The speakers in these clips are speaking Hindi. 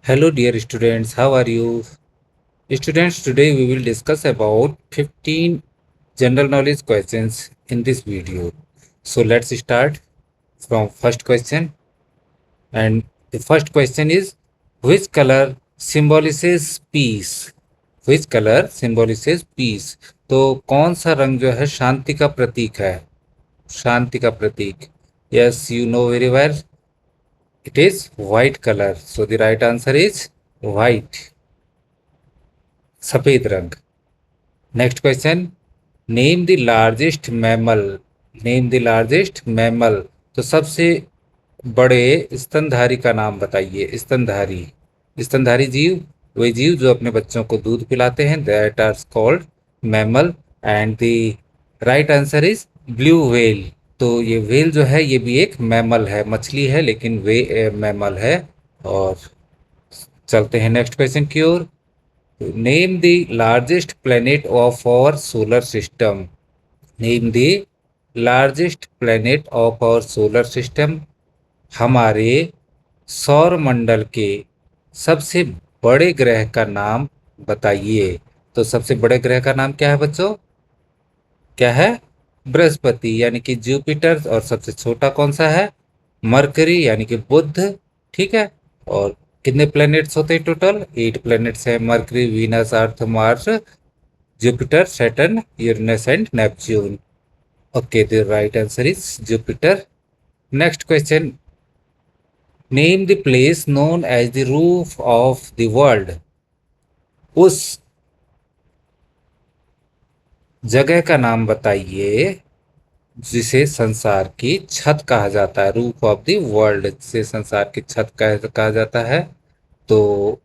Hello dear students, how are you? Students, today we will discuss about 15 general knowledge questions in this video. So let's start from first question. And the first question is, which color symbolizes peace? Which color symbolizes peace? तो कौन सा रंग जो है शांति का प्रतीक है? शांति का प्रतीक. Yes, you know very well. It is white color. So the right answer is white. सफेद रंग. Next question, name the largest mammal. Name the largest mammal. तो सबसे बड़े स्तनधारी का नाम बताइए. स्तनधारी. स्तनधारी जीव वे जीव जो अपने बच्चों को दूध पिलाते हैं, that are called mammal. And the right answer is blue whale. तो ये व्हेल जो है ये भी एक मैमल है, मछली है लेकिन वे मैमल है. और चलते हैं नेक्स्ट क्वेश्चन की ओर. Name the largest planet of our solar system. Name the largest planet of our solar system. हमारे सौर मंडल के सबसे बड़े ग्रह का नाम बताइए. तो सबसे बड़े ग्रह का नाम क्या है बच्चों? क्या है? बृहस्पति यानी कि जुपिटर. और सबसे छोटा कौन सा है? मरकरी यानी कि बुध. ठीक है. और कितने प्लैनेट्स होते हैं टोटल? 8 प्लैनेट्स हैं. Mercury, Venus, Earth, Mars, Jupiter, Saturn, Uranus and Neptune. Okay, the right answer is Jupiter. Next question, name the place known as the roof of the world. उस जगह का नाम बताइए जिसे संसार की छत कहा जाता है. रूफ ऑफ द वर्ल्ड से संसार की छत कहा जाता है. तो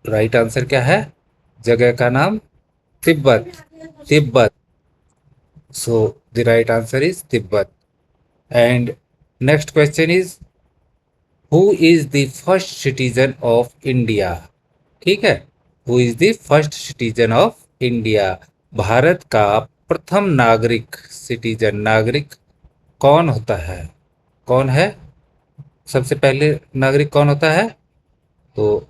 राइट आंसर क्या है? जगह का नाम तिब्बत. तिब्बत. सो the right answer is Tibet. And next question is, who is the first citizen of India. ठीक है. Who is the first citizen of India. Bharat का प्रथम नागरिक. सिटीजन, नागरिक कौन होता है? कौन है सबसे पहले नागरिक? कौन होता है? तो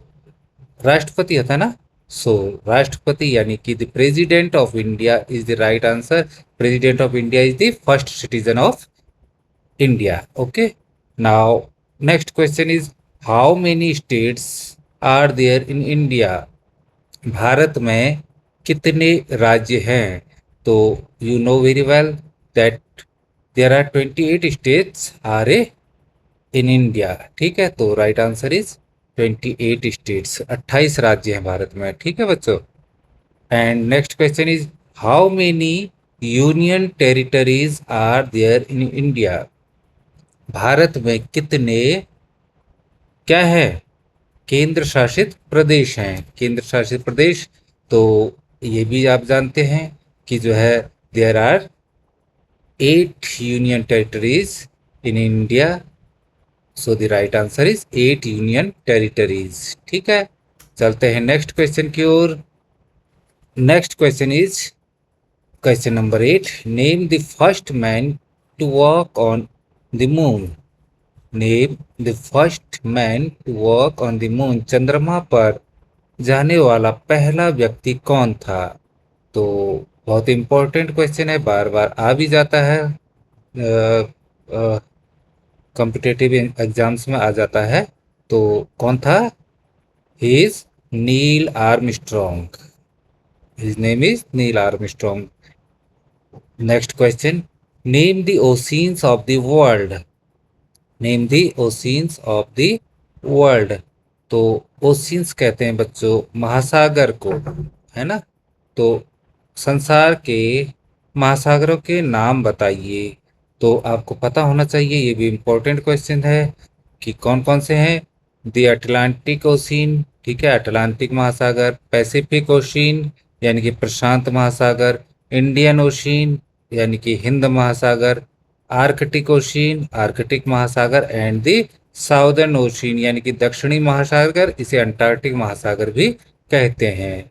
राष्ट्रपति होता है ना. सो राष्ट्रपति यानी कि the president of India is the right answer. President of India is the first citizen of India. Okay. Now next question is, how many states are there in India. भारत में कितने राज्य हैं? तो you know very well that there are 28 states are in India. ठीक है. तो राइट आंसर इज 28 स्टेट्स. 28 राज्य हैं भारत में. ठीक है बच्चों. And next question is, how many union territories are there in India. भारत में कितने क्या है? केंद्र शासित प्रदेश हैं. केंद्र शासित प्रदेश. तो ये भी आप जानते हैं कि जो है there are 8 union territories in India. So the right answer is 8 union territories. ठीक है. चलते हैं नेक्स्ट क्वेश्चन की ओर. Next question is question number 8, name the first man to walk on the moon. Name the first man to walk on the moon. चंद्रमा पर जाने वाला पहला व्यक्ति कौन था? तो बहुत इंपॉर्टेंट क्वेश्चन है, बार बार आ भी जाता है, कॉम्पिटेटिव एग्जाम्स में आ जाता है. तो कौन था? He is Neil Armstrong. His name is Neil Armstrong. Next question, name the oceans of the world. Name the oceans of the world. तो ओशियंस कहते हैं बच्चों महासागर को, है ना. तो संसार के महासागरों के नाम बताइए. तो आपको पता होना चाहिए, ये भी इम्पोर्टेंट क्वेश्चन है कि कौन कौन से हैं. The Atlantic ocean. ठीक है, अटलांटिक महासागर. पैसिफिक ओशियन यानी कि प्रशांत महासागर. इंडियन ओशियन यानी कि हिंद महासागर. आर्कटिक ओशियन, आर्कटिक महासागर. एंड द साउदर्न ओशियन यानी कि दक्षिणी महासागर, इसे अंटार्कटिक महासागर भी कहते हैं.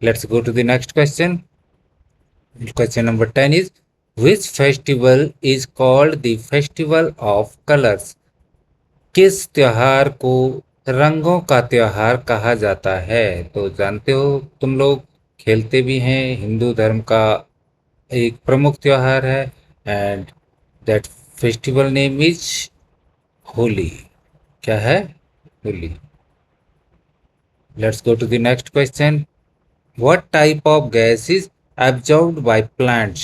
Let's go to the next question. Question number 10 is, which festival is called the festival of colours. किस त्योहार को रंगों का त्योहार कहा जाता है? तो जानते हो तुम लोग, खेलते भी हैं, हिंदू धर्म का एक प्रमुख त्योहार है। And that festival name is Holi. क्या है? Holi. Let's go to the next question. What type of gas is absorbed by plants?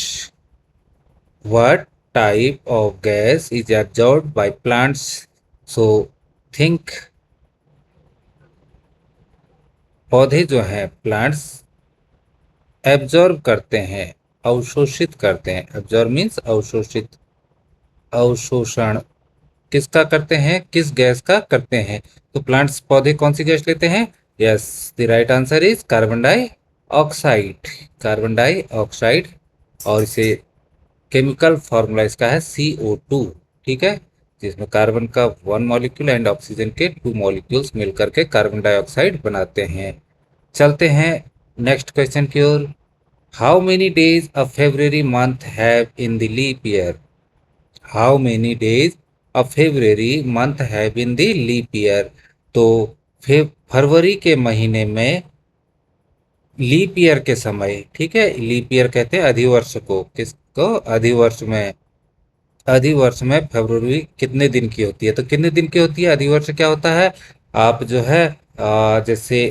What type of gas is absorbed by plants? So think, पौधे जो हैं प्लांट्स एब्जॉर्ब करते हैं, अवशोषित करते हैं। एब्जॉर्ब मीन्स अवशोषित, अवशोषण किसका करते हैं, किस गैस का करते हैं? तो प्लांट्स, पौधे कौन सी गैस लेते हैं? Yes, the right answer is carbon dioxide. Carbon dioxide. और इसे केमिकल फॉर्मूला इसका है CO2। ठीक है, जिसमें कार्बन का 1 मॉलिक्यूल एंड ऑक्सीजन के 2 मॉलिक्यूल्स मिलकर के कार्बन डाइऑक्साइड बनाते हैं। चलते हैं नेक्स्ट क्वेश्चन की ओर। How many days a February month have in the leap year? How many days a February month have in the leap year? तो फरवरी के महीने में लीप ईयर के समय, ठीक है, लीप ईयर कहते हैं अधिवर्ष को, किसको? अधिवर्ष में। अधिवर्ष में फरवरी कितने दिन की होती है? तो कितने दिन की होती है अधिवर्ष? क्या होता है? आप जो है जैसे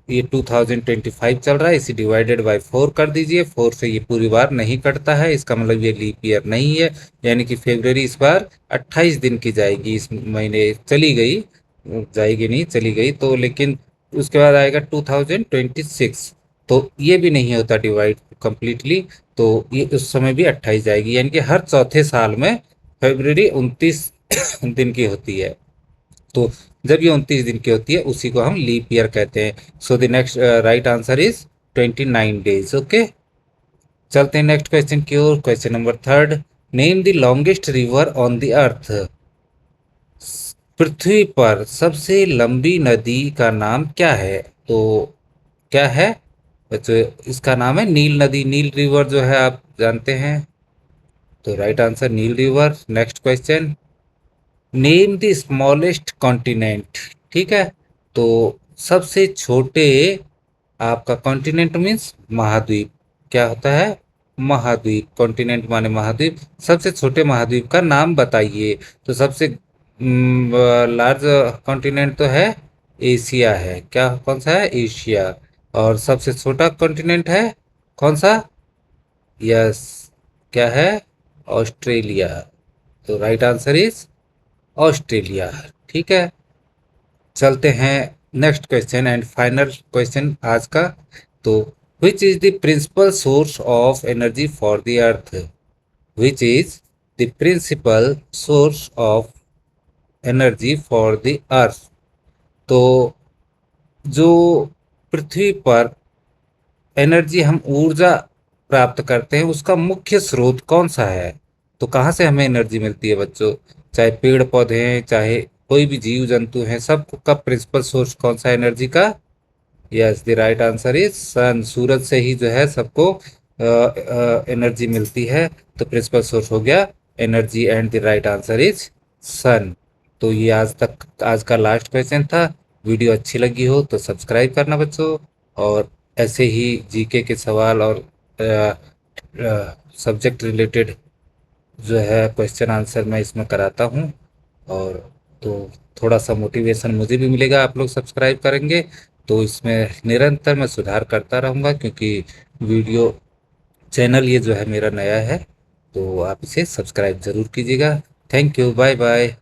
ये 2025 चल रहा है, इसे डिवाइडेड बाय 4 कर दीजिए। 4 से ये पूरी बार नहीं कटता है, इसका मतलब ये लीप ईयर नहीं है। यानी कि फरवरी इस बार 28 दिन की जाएगी, इस महीने चली गई, जाएगी नहीं, चली गई तो। लेकिन उसके बाद आएगा 2026, तो ये भी नहीं होता डिवाइड कंप्लीटली, तो ये उस समय भी 28 जाएगी। यानी कि हर चौथे साल में फरवरी 29 दिन की होती है। तो जब ये 29 दिन की होती है उसी को हम लीप ईयर कहते हैं। So the next right answer is 29 days. Okay, चलते हैं नेक्स्ट क्वेश्चन की ओर। Question number third. Name the longest river on the earth? पृथ्वी पर सबसे लंबी नदी का नाम क्या है? तो क्या है बच्चों? इसका नाम है नील नदी। नील रिवर जो है आप जानते हैं, तो right answer Nile river. Next question. Name the smallest continent. ठीक है, तो सबसे छोटे, आपका कॉन्टिनेंट मीन्स महाद्वीप, क्या होता है? महाद्वीप। कॉन्टिनेंट माने महाद्वीप। सबसे छोटे महाद्वीप का नाम बताइए। तो सबसे लार्ज कॉन्टिनेंट तो है एशिया है। क्या, कौन सा है? एशिया। और सबसे छोटा कॉन्टिनेंट है कौन सा? यस, क्या है? ऑस्ट्रेलिया। तो राइट आंसर इज ऑस्ट्रेलिया। ठीक है, चलते हैं next question and final question आज का। तो which is the principal source of energy for the earth? Which is the principal source of energy for the earth? तो जो पृथ्वी पर एनर्जी, हम ऊर्जा प्राप्त करते हैं, उसका मुख्य स्रोत कौन सा है? तो कहाँ से हमें एनर्जी मिलती है बच्चों? चाहे पेड़ पौधे हैं, चाहे कोई भी जीव जंतु हैं, सब का प्रिंसिपल सोर्स कौन सा एनर्जी का? Yes, the right answer is sun. सूरज से ही जो है सबको एनर्जी मिलती है। तो प्रिंसिपल सोर्स हो गया energy and the right answer is sun. तो ये आज का लास्ट क्वेश्चन था। वीडियो अच्छी लगी हो तो सब्सक्राइब करना बच्चों। और ऐसे ही जीके के सवाल और सब्जेक्ट रिलेटेड जो है क्वेश्चन आंसर मैं इसमें कराता हूँ। और तो थोड़ा सा मोटिवेशन मुझे भी मिलेगा, आप लोग सब्सक्राइब करेंगे तो इसमें निरंतर मैं सुधार करता रहूँगा, क्योंकि वीडियो चैनल ये जो है मेरा नया है। तो आप इसे सब्सक्राइब ज़रूर कीजिएगा। Thank you, bye bye.